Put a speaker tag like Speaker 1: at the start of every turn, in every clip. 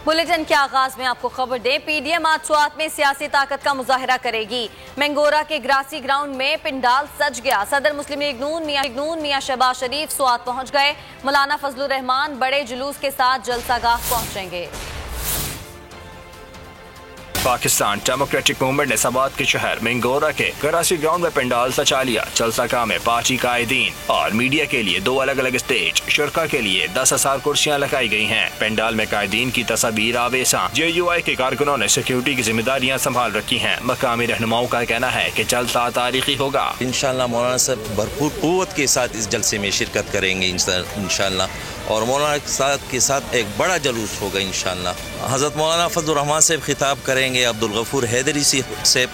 Speaker 1: Bulletin के आगाज में आपको खबर दें, पीडीएम आज स्वात में सियासी ताकत का मुजाहरा करेगी। मैंगोरा के ग्रासी ग्राउंड में पिंडाल सज गया। सदर मुस्लिम लीग नून मियां शहबाज शरीफ स्वात पहुंच गए। मौलाना फजलुर रहमान बड़े जुलूस के साथ जलसागाह पहुंचेंगे।
Speaker 2: पाकिस्तान डेमोक्रेटिक मूवमेंट ने सवात के शहर मैंगोरा के कराची ग्राउंड में पंडाल सजा लिया। जलसागाह में पार्टी कायदीन और मीडिया के लिए 2 अलग अलग स्टेज, शुरका के लिए 10,000 कुर्सियां लगाई गई हैं। पंडाल में कायदीन की तस्वीर आवेसा। JUI के कारकुनों ने सिक्योरिटी की जिम्मेदारियां संभाल रखी हैं। मकामी रहनुमाओं का कहना है कि जलसा तारीखी होगा।
Speaker 3: इंशाल्लाह मौलाना साहब भरपूर कुव्वत के साथ इस जलसे में शिरकत करेंगे इंशाल्लाह, और मौलाना के साथ एक बड़ा जलूस होगा इंशाल्लाह। हज़रत मौलाना फजलुर रहमान साहब खिताब करेंगे, अब्दुल गफूर हैदरी साहब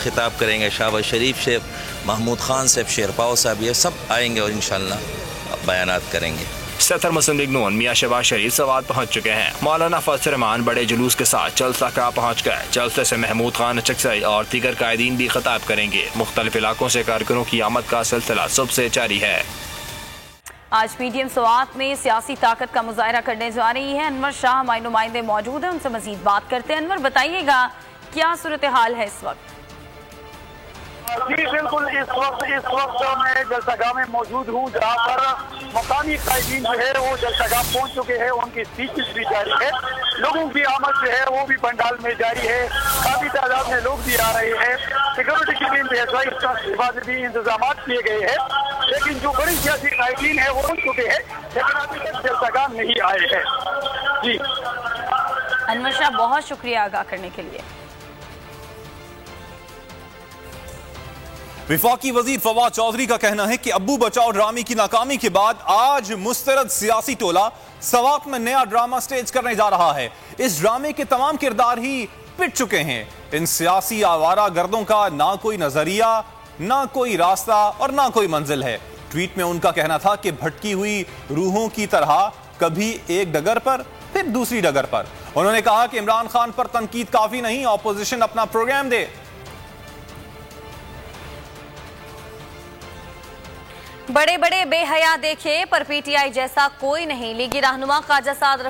Speaker 3: खिताब करेंगे, शहबाज शरीफ साहब, महमूद खान साहब, शेरपाव साहब, ये सब आएंगे और इंशाल्लाह बयानात करेंगे।
Speaker 2: सदर मुस्लिम लीग नून मियां शहबाज शरीफ स्वात पहुंच चुके हैं। मौलाना फजलुर रहमान बड़े जुलूस के साथ जलसागाह पहुंच गए। जलसे से महमूद खान चकसाई और दीगर कायदीन भी खिताब करेंगे। मुख्तलिफ इलाकों से कारकुनों की आमद का सिलसिला सुबह से जारी है।
Speaker 1: आज पीडीएम स्वात में सियासी ताकत का मुजाहरा करने जा रही है। अनवर शाह हमारे नुमाइंदे मौजूद हैं, उनसे मजीद बात करते हैं। अनवर, बताइएगा क्या सूरत हाल है इस वक्त?
Speaker 4: जी बिल्कुल, इस वक्त मैं जलसागाह में मौजूद हूँ, जहाँ पर मकामी कायदीन जो है वो जलसागाह पहुँच चुके हैं। उनकी स्पीचेस भी जारी है, लोगों की आमद जो है वो भी पंडाल में जारी है। काफी तादाद में लोग भी आ रहे हैं। सिक्योरिटी की भी हिफाजती इंतजाम किए गए हैं, लेकिन जो बड़ी सियासी कायदीन है वो पहुँच चुके हैं, लेकिन अभी तक जलसागाह नहीं आए हैं। जी
Speaker 1: अनवर शाह, बहुत शुक्रिया आगाह करने के लिए।
Speaker 5: विफाकी वजीर फवाद चौधरी का कहना है कि अब्बू बचाओ ड्रामे की नाकामी के बाद आज मुस्तरद सियासी टोला स्वात में नया ड्रामा स्टेज करने जा रहा है। इस ड्रामे के तमाम किरदार ही पिट चुके हैं। इन सियासी आवारा गर्दों का ना कोई नजरिया, ना कोई रास्ता और ना कोई मंजिल है। ट्वीट में उनका कहना था कि भटकी हुई रूहों की तरह कभी एक डगर पर फिर दूसरी डगर पर। उन्होंने कहा कि इमरान खान पर तनकीद काफी नहीं, ऑपोजिशन अपना प्रोग्राम दे।
Speaker 1: बड़े बड़े बेहया देखे पर पीटीआई जैसा कोई नहीं। लीगी रहनुमा ख्वाजा साद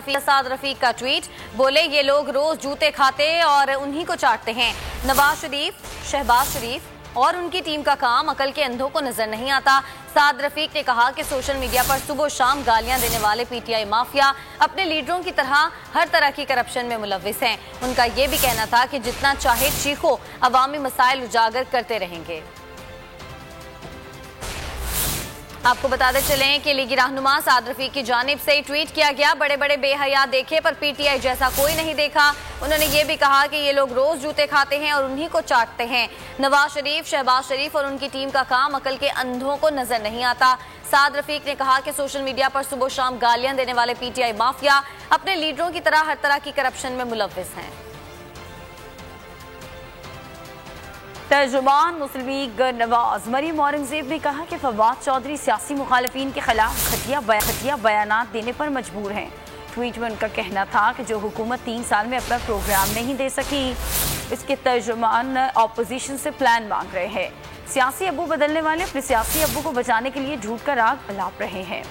Speaker 1: रफीक का ट्वीट, बोले ये लोग रोज जूते खाते और उन्हीं को चाटते हैं। नवाज शरीफ, शहबाज शरीफ और उनकी टीम का काम अकल के अंधों को नजर नहीं आता। साद रफीक ने कहा कि सोशल मीडिया पर सुबह शाम गालियां देने वाले पीटीआई माफिया अपने लीडरों की तरह हर तरह की करप्शन में मुलविस हैं। उनका यह भी कहना था कि जितना चाहे चीखो, अवामी मसाइल उजागर करते रहेंगे। आपको बताते चलें कि लीगी रहनुमा साद रफीक की जानिब से ट्वीट किया गया, बड़े बड़े बेहया देखे पर पीटीआई जैसा कोई नहीं देखा। उन्होंने ये भी कहा कि ये लोग रोज जूते खाते हैं और उन्हीं को चाटते हैं। नवाज शरीफ, शहबाज शरीफ और उनकी टीम का काम अकल के अंधों को नजर नहीं आता। साद रफीक ने कहा कि सोशल मीडिया पर सुबह शाम गालियां देने वाले पीटीआई माफिया अपने लीडरों की तरह हर तरह की करप्शन में मुलविस हैं। तर्जुमान मुस्लिम लीग नवाज मरीम औरंगजेब ने कहा कि फवाद चौधरी सियासी मुखालिफिन के खिलाफ घटिया बयानात देने पर मजबूर हैं। ट्वीट में उनका कहना था कि जो हुकूमत 3 साल में अपना प्रोग्राम नहीं दे सकी, इसके तर्जुमान ऑपोजिशन से प्लान मांग रहे हैं। सियासी अब्बू बदलने वाले अपने सियासी अब्बू को बचाने के लिए झूठ का राग अलाप रहे हैं।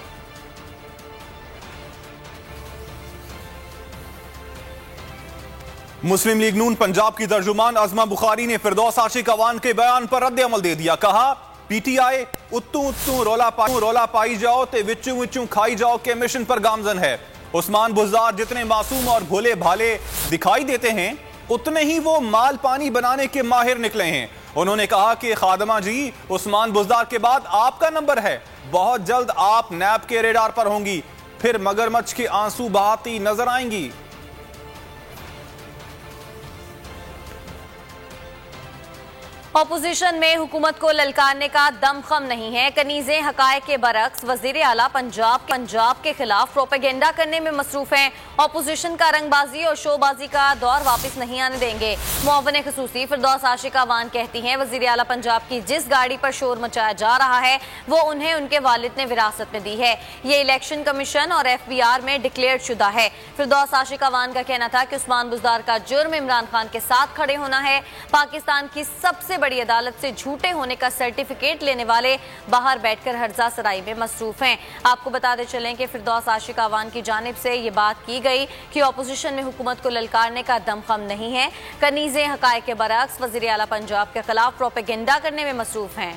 Speaker 5: मुस्लिम लीग नून पंजाब की तर्जुमान अज़मा बुखारी ने फिरदौस आशिक अवान के बयान पर रद्द अमल दे दिया। कहा पीटीआई उत्तू रोला पाई जाओ ते विचू खाई जाओ के मिशन पर गामजन है। उस्मान बुज़दार जितने मासूम और भोले भाले दिखाई देते हैं, उतने ही वो माल पानी बनाने के माहिर निकले हैं। उन्होंने कहा कि खादमा जी, उस्मान बुज़दार के बाद आपका नंबर है। बहुत जल्द आप नैब के रेडार पर होंगी, फिर मगरमच्छ के आंसू बहाती नजर आएंगी।
Speaker 1: ऑपोजिशन में हुकूमत को ललकारने का दमखम नहीं है। कनीज़ें हकायक के बरक्स वज़ीर आला पंजाब के खिलाफ प्रोपेगेंडा करने में मसरूफ हैं। ऑपोजिशन का रंगबाजी और शोबाजी का दौर वापस नहीं आने देंगे। मुअव्विन ख़ुसूसी फिरदौस आशिक अवान कहती हैं, वज़ीर आला पंजाब की जिस गाड़ी पर शोर मचाया जा रहा है वो उन्हें उनके वालिद ने विरासत में दी है। ये इलेक्शन कमीशन और FBR में डिक्लेयर शुदा है। फिरदौस आशिक अवान का कहना था कि उस्मान बुज़दार का जुर्म इमरान खान के साथ खड़े होना है। पाकिस्तान की सबसे बड़ी अदालत से झूठे होने का सर्टिफिकेट लेने वाले बाहर बैठकर हर्जा सराई में मसरूफ हैं। आपको बताते चलें कि फिरदौस आशिक अवान की जानिब से ये बात की गई कि अपोजिशन में हुकूमत को ललकारने का दमखम नहीं है। कनीज़े हकायक के बरअक्स वज़ीर आला पंजाब के खिलाफ प्रोपेगेंडा करने में मसरूफ हैं।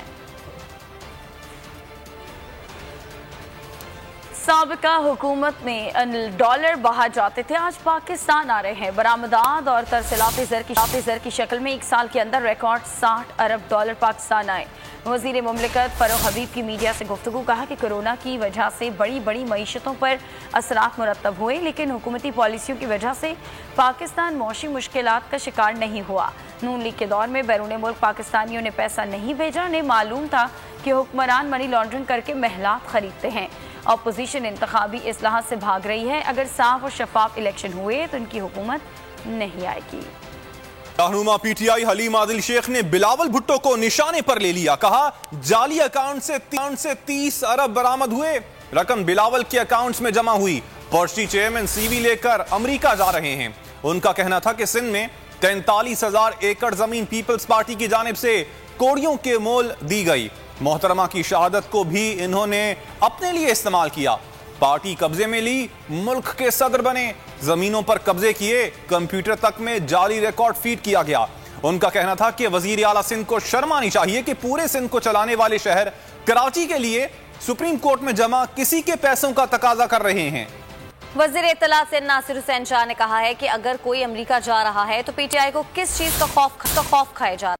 Speaker 1: साबिका हुकूमत में डॉलर बाहर जाते थे, आज पाकिस्तान आ रहे हैं। बरामदात और तरसलाफी ज़र की शक्ल में एक साल के अंदर रिकॉर्ड 60 अरब डॉलर पाकिस्तान आए। वज़ीर मुमलिकत फ़रूख हबीब की मीडिया से गुफ्तगू कहा कि कोरोना की वजह से बड़ी बड़ी मईशतों पर असरात मुरतब हुए, लेकिन हुकूमती पॉलिसियों की वजह से पाकिस्तान मौशी मुश्किलात का शिकार नहीं हुआ। नून लीग के दौर में बैरून मुल्क पाकिस्तानियों ने पैसा नहीं भेजा। उन्हें मालूम था कि हुक्मरान मनी लॉन्ड्रिंग करके महलात खरीदते हैं। अपोजिशन इंतखाबी इस्लाहात से भाग रही है। अगर साफ और शफाफ इलेक्शन हुए तो इनकी हुकूमत नहीं आएगी।
Speaker 5: रहनुमा पीटीआई हलीम आदिल शेख ने बिलावल भुट्टो को निशाने पर ले लिया। कहा जाली अकाउंट से 30 अरब बरामद हुए। रकम बिलावल के अकाउंट्स में जमा हुई। पर्ची चेयरमैन सीवी लेकर अमेरिका जा रहे हैं। उनका कहना था कि सिंध में 43,000 एकड़ जमीन पीपल्स पार्टी की जानिब से कोड़ियों के मोल दी गई। मोहतरमा की शहादत को भी इन्होंने अपने लिए इस्तेमाल किया। पार्टी कब्जे में ली, मुल्क के सदर बने, जमीनों पर कब्जे किए, कंप्यूटर तक में जाली रिकॉर्ड फीड किया गया। उनका कहना था कि वजीर आला सिंध को शर्म आनी चाहिए कि पूरे सिंध को चलाने वाले शहर कराची के लिए सुप्रीम कोर्ट में जमा किसी के पैसों का तकाजा कर रहे हैं।
Speaker 1: वज़ीर इत्तलात से नासिर हुसैन शाह ने कहा है कि अगर कोई अमेरिका जा रहा है तो पीटीआई को किस चीज का खौफ खाया जा रहा है।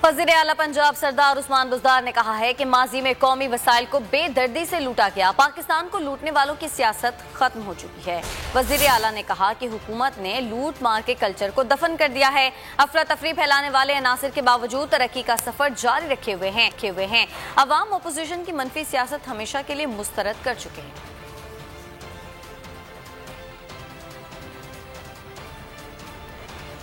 Speaker 1: वज़ीर आला पंजाब सरदार उस्मान बुज़दार ने कहा है कि माजी में कौमी वसाइल को बेदर्दी से लूटा गया। पाकिस्तान को लूटने वालों की सियासत खत्म हो चुकी है। वज़ीर आला ने कहा कि हुकूमत ने लूट मार के कल्चर को दफन कर दिया है। अफरा तफरी फैलाने वाले अनासिर के बावजूद तरक्की का सफर जारी रखे हुए हैं। अवाम अपोजिशन की मनफी सियासत हमेशा के लिए मुस्तरद कर चुके हैं।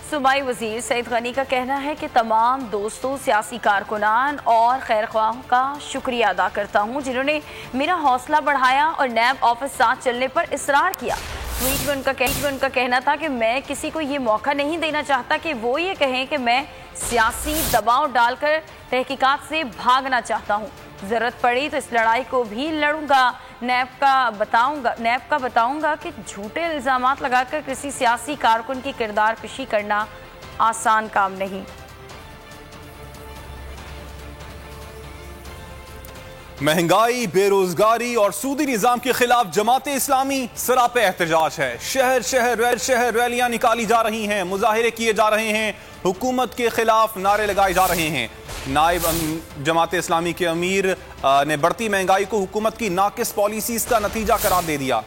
Speaker 1: सूबाई वजीर सईद गनी का कहना है कि तमाम दोस्तों, सियासी कारकुनान और खैरख्वाहों का शुक्रिया अदा करता हूँ जिन्होंने मेरा हौसला बढ़ाया और नैब ऑफिस साथ चलने पर इसरार किया। ट्वीट में उनका कहना था कि मैं किसी को ये मौका नहीं देना चाहता कि वो ये कहें कि मैं सियासी दबाव डालकर तहकीकात से भागना चाहता हूँ। जरूरत पड़ी तो इस लड़ाई को भी लड़ूंगा। नैब का बताऊंगा कि झूठे इल्जामात लगाकर किसी सियासी कारकुन की किरदार कशी करना आसान काम नहीं।
Speaker 5: महंगाई, बेरोजगारी और सूदी निजाम के खिलाफ जमात इस्लामी सरापे एहतजाज है। शहर शहर रैलियां निकाली जा रही हैं, मुजाहिरे किए जा रहे हैं, हुकूमत के खिलाफ नारे लगाए जा रहे हैं। नायब जमात इस्लामी के अमीर ने बढ़ती महंगाई को हुकूमत की नाकिस पॉलिसीज का नतीजा करार दे दिया।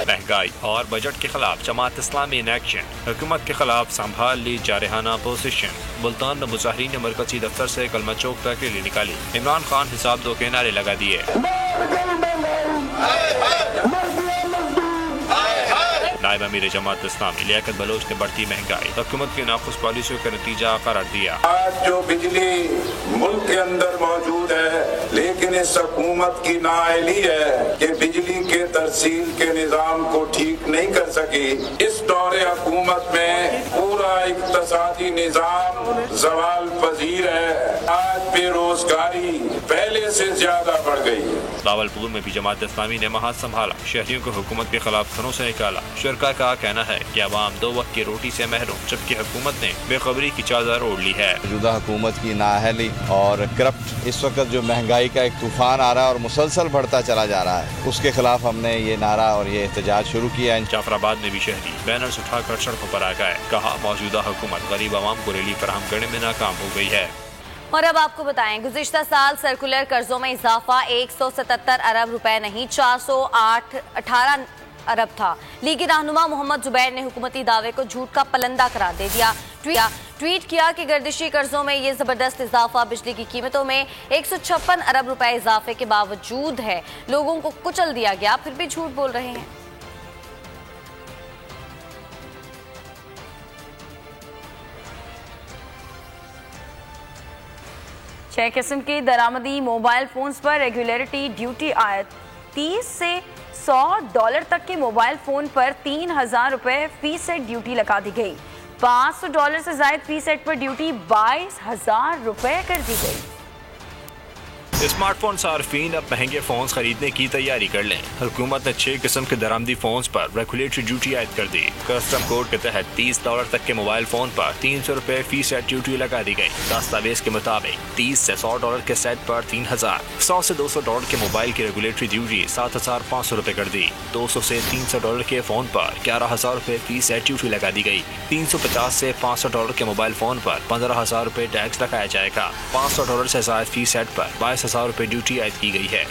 Speaker 2: महंगाई और बजट के खिलाफ जमात इस्लामी इन एक्शन। हुकूमत के खिलाफ संभाल ली जारहाना पोजीशन। मुल्तान में मुजाहिरीन ने मरकजी दफ्तर से कलमा चौक तक रैली निकाली। इमरान खान हिसाब दो के नारे लगा दिए। नायब अमीर जमात इस्लामी लियाकत बलोच ने बढ़ती महंगाई हुकूमत की नाखुश पॉलिसियों का नतीजा करार दिया।
Speaker 6: आज जो बिजली मुल्क के अंदर मौजूद है, लेकिन इस हुकूमत की नाअहली है कि बिजली के तरसील के निजाम को ठीक नहीं कर सकी। इस दौरे हुकूमत में पूरा इक्तसादी निजाम जवाल पजीर है। आज बेरोजगारी पहले से ज्यादा बढ़ गई है।
Speaker 2: रावलपुर में भी जमात इस्लामी ने महाज संभाला। शहरियों को हुकूमत के खिलाफ घरों से निकाला। शुरका का कहना है कि अवाम 2 वक्त की रोटी से महरूम, जबकि हुकूमत ने बेखबरी की चादर ओढ़ ली है।
Speaker 7: मौजूदा हुकूमत की नाअहली और करप्ट इस वक्त जो महंगाई का एक तूफान आ रहा है और मुसलसल बढ़ता चला जा रहा है, उसके खिलाफ हमने ये नारा और ये एहतजाज शुरू किया है।
Speaker 2: जाफराबाद में भी शहरी बैनर्स उठाकर सड़कों पर आ गए। कहा मौजूदा हुकूमत गरीब आवाम को रिलीफ फराहम करने में नाकाम हो गई है।
Speaker 1: और अब आपको बताएं, गुज़िश्ता साल सर्कुलर कर्जों में इजाफा 177 अरब रुपए नहीं 418 अरब था। लीगी रहनुमा मोहम्मद जुबैर ने हुकूमती दावे को झूठ का पलंदा करार दे दिया। ट्वीट किया कि गर्दिशी कर्जों में ये जबरदस्त इजाफा बिजली की कीमतों में 156 अरब रुपए इजाफे के बावजूद है। लोगों को कुचल दिया गया, फिर भी झूठ बोल रहे हैं। छह किस्म की दरामदी मोबाइल फोन्स पर रेगुलेटरी ड्यूटी आयद।
Speaker 8: 30 से $100 तक के मोबाइल फोन पर 3,000 रुपए फी सेट ड्यूटी लगा दी गई। $500 से ज्यादा फी सेट पर ड्यूटी 22,000 रुपए कर दी गई।
Speaker 2: स्मार्टफोन सार्फिन अब महंगे फोन खरीदने की तैयारी कर लें। हुकूमत ने 6 किस्म के दरामदी फोन पर रेगुलेटरी ड्यूटी आयद कर दी। कस्टम कोड के तहत $30 तक के मोबाइल फोन पर 300 रुपए फी सेट ड्यूटी लगा दी गई। दस्तावेज के मुताबिक $30 से $100 के सेट पर 3,000, $100 से $200 के मोबाइल की रेगुलेटरी ड्यूटी 7,500 रुपए कर दी। $200 से $300 के फोन पर 11,000 रुपए फी सेट ड्यूटी लगा दी गई। $350 से $500 के मोबाइल फोन पर 15,000 रुपए टैक्स लगाया जाएगा। $500 से ज्यादा फी सेट पर 22,000 रुपए ड्यूटी आयद की गई है।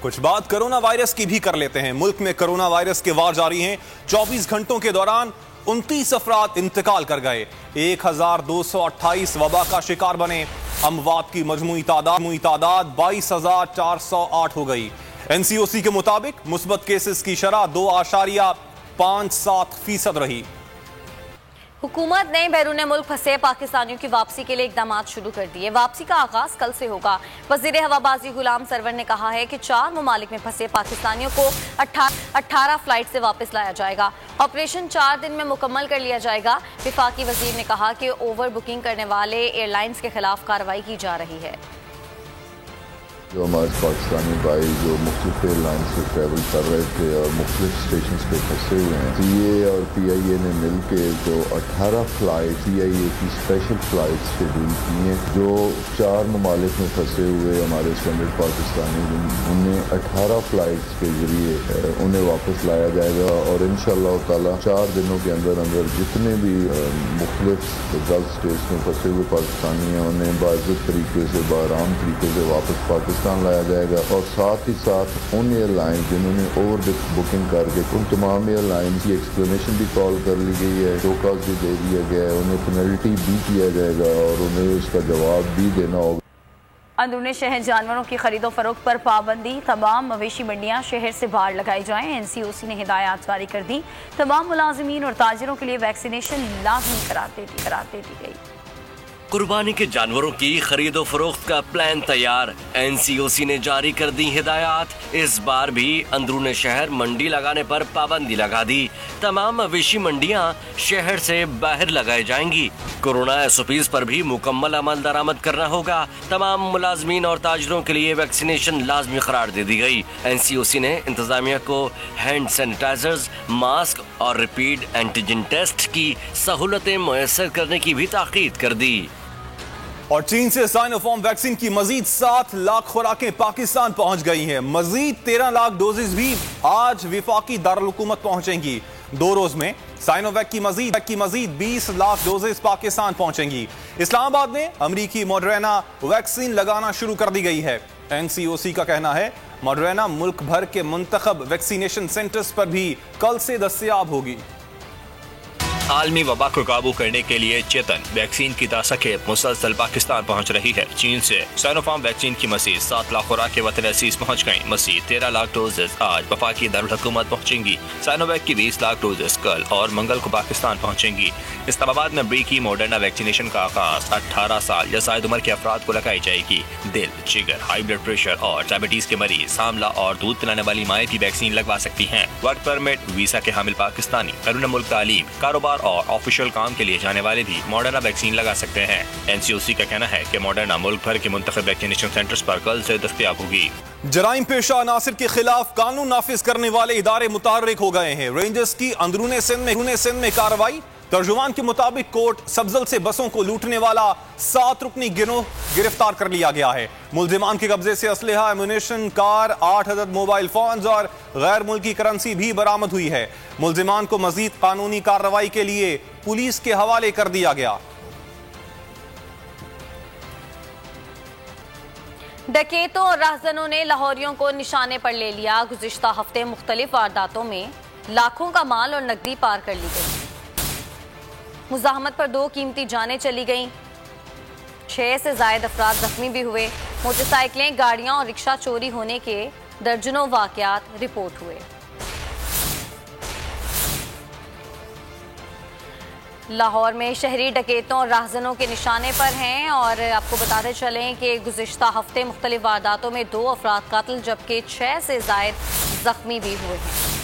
Speaker 5: कुछ बात कोरोना वायरस की भी कर लेते हैं। मुल्क में कोरोना वायरस के वार जारी हैं। 24 घंटों के दौरान 29 अफराद इंतकाल कर गए। 1,228 वबा का शिकार बने। अमवात की मजमूई तादाद 22,408 हो गई। NCOC के मुताबिक मुस्बत केसेस की शरह 2.57% रही।
Speaker 1: हुकूमत ने बैरून मुल्क फंसे पाकिस्तानियों की वापसी के लिए इकदाम शुरू कर दिए। वापसी का आगाज कल से होगा। वजीर हवाबाजी गुलाम सरवर ने कहा है कि 4 ममालिक में फंसे पाकिस्तानियों को 18 फ्लाइट से वापस लाया जाएगा। ऑपरेशन 4 दिन में मुकम्मल कर लिया जाएगा। विफाकी वजीर ने कहा कि ओवर बुकिंग करने वाले एयरलाइंस के खिलाफ कार्रवाई की जा रही है।
Speaker 9: जो हमारे पाकिस्तानी भाई जो मुख्तलिफ एयरलाइन से ट्रैवल कर रहे थे और मुख्तलिफ स्टेशन पे फंसे हुए हैं, CA और PIA ने मिल के जो 18 फ्लाइट CIA की स्पेशल फ्लाइट शेड्यूल की हैं। जो 4 ममालिक में फंसे हुए हमारे स्टैंडर्ड पाकिस्तानी, उन्हें 18 फ्लाइट्स के जरिए उन्हें वापस लाया जाएगा और इंशाअल्लाह ताला 4 दिनों के अंदर अंदर जितने भी मुख्तलिफ गल्फ स्टेट्स में फंसे हुए पाकिस्तानी हैं उन्हें बाइज्जत तरीके से बआराम तरीके से वापस पाकिस्तान लाया जाएगा। और साथ ही साथ उन एयरलाइंस जिन्होंने ओवर बुकिंग करके उन तमाम एयरलाइंस की एक्सप्लेनेशन भी कॉल कर ली गई है, शोकॉज भी दे दिया गया है, उन्हें पेनल्टी भी किया जाएगा और उन्हें उसका जवाब भी देना होगा।
Speaker 8: अंदरूनी शहर जानवरों की खरीदो फरोख्त पर पाबंदी। तमाम मवेशी मंडियां शहर से बाहर लगाई जाएं। NCOC ने हिदायत जारी कर दी। तमाम मुलाजिमीन और ताजिरों के लिए वैक्सीनेशन लाजमी करार दे दी गई।
Speaker 10: कुर्बानी के जानवरों की खरीदो फरोख्त का प्लान तैयार। NCOC ने जारी कर दी हिदायत। इस बार भी अंदरूनी शहर मंडी लगाने पर पाबंदी लगा दी। तमाम मवेशी मंडियां शहर से बाहर लगाई जाएंगी। कोरोना SOPs पर भी मुकम्मल अमल दरामद करना होगा। तमाम मुलाजमीन और ताजिरों के लिए वैक्सीनेशन लाजमी करार दे दी गई। NCOC ने इंतजामिया को हैंड सैनिटाइजर्स, मास्क और रिपीट एंटीजन टेस्ट की सहूलतें मुयस्सर करने की भी ताकीद कर दी।
Speaker 5: और चीन से साइनोफार्म वैक्सीन की मजीद 7 लाख खुराकें पाकिस्तान पहुंच गई हैं। मजीद 13 लाख डोजेज भी आज विफाकी दारुल हुकूमत पहुंचेंगी। 2 रोज में साइनोवैक की मजीद 20 लाख डोजेज पाकिस्तान पहुंचेंगी। इस्लामाबाद में अमरीकी मॉडर्ना वैक्सीन लगाना शुरू कर दी गई है। NCOC का कहना है मॉडर्ना मुल्क भर के मुंतखब वैक्सीनेशन सेंटर्स पर भी कल से दस्तयाब होगी।
Speaker 2: आलमी वबा को काबू करने के लिए चेतन वैक्सीन की तासकें मुसलसल पाकिस्तान पहुंच रही है। चीन से साइनोफार्म वैक्सीन की मजीद 7 लाख खुराकें वतन अजीज पहुंच गई। मजीद 13 लाख डोजेज आज वफाकी दारुल हुकूमत पहुंचेंगी। साइनोवैक की 20 लाख डोजेज कल और मंगल को पाकिस्तान पहुंचेंगी। इस्लामाबाद में अमरीकी मॉडर्ना वैक्सीनेशन का आगाज 18 साल या जायद उम्र के अफराद को लगाई जाएगी। दिल, जिगर, हाई ब्लड प्रेशर और डायबिटीज के मरीज, हामला और दूध पिलाने वाली माएँ भी वैक्सीन लगवा सकती हैं। वर्क परमिट, वीजा के हामिल पाकिस्तानी, बैरून मुल्क तालीम, कारोबार और ऑफिशियल काम के लिए जाने वाले भी मॉडर्ना वैक्सीन लगा सकते हैं। NCOC का कहना है कि मॉडर्ना मुल्क भर के मुंतखब वैक्सीनेशन सेंटर्स पर कल से दस्तयाब होगी।
Speaker 5: जराइम पेशा अनासिर के खिलाफ कानून नाफिज करने वाले इदारे मुतहर्रिक हो गए हैं। रेंजर्स की अंदरूनी सिंध में कार्रवाई। तर्जुमान के मुताबिक कोट सब्जल से बसों को लूटने वाला 7 रुकनी गिरोह गिरफ्तार कर लिया गया है। मुल्जिमान के कब्जे से असलहा, एमुनेशन, कार, 8 अदद मोबाइल फोन्स और गैर मुल्की करेंसी भी बरामद हुई है। मुल्जिमान को मजीद कानूनी कार्रवाई के लिए पुलिस के हवाले कर दिया गया।
Speaker 1: डकैतों और राहजनों ने लाहौरियों को निशाने पर ले लिया। गुज़िश्ता हफ्ते मुख्तलिफ वारदातों में लाखों का माल और नकदी पार कर ली गई। मुज़ाहमत पर 2 कीमती जानें चली गईं। 6 से ज़ायद अफराद जख्मी भी हुए। मोटरसाइकिलें, गाड़ियां और रिक्शा चोरी होने के दर्जनों वाक़यात रिपोर्ट हुए। लाहौर में शहरी डकैतों और राहजनों के निशाने पर हैं और आपको बताते चलें कि गुज़िश्ता हफ्ते मुख्तलिफ वारदातों में 2 अफराद कातिल जबकि 6 से ज़ायद जख्मी भी हुए हैं।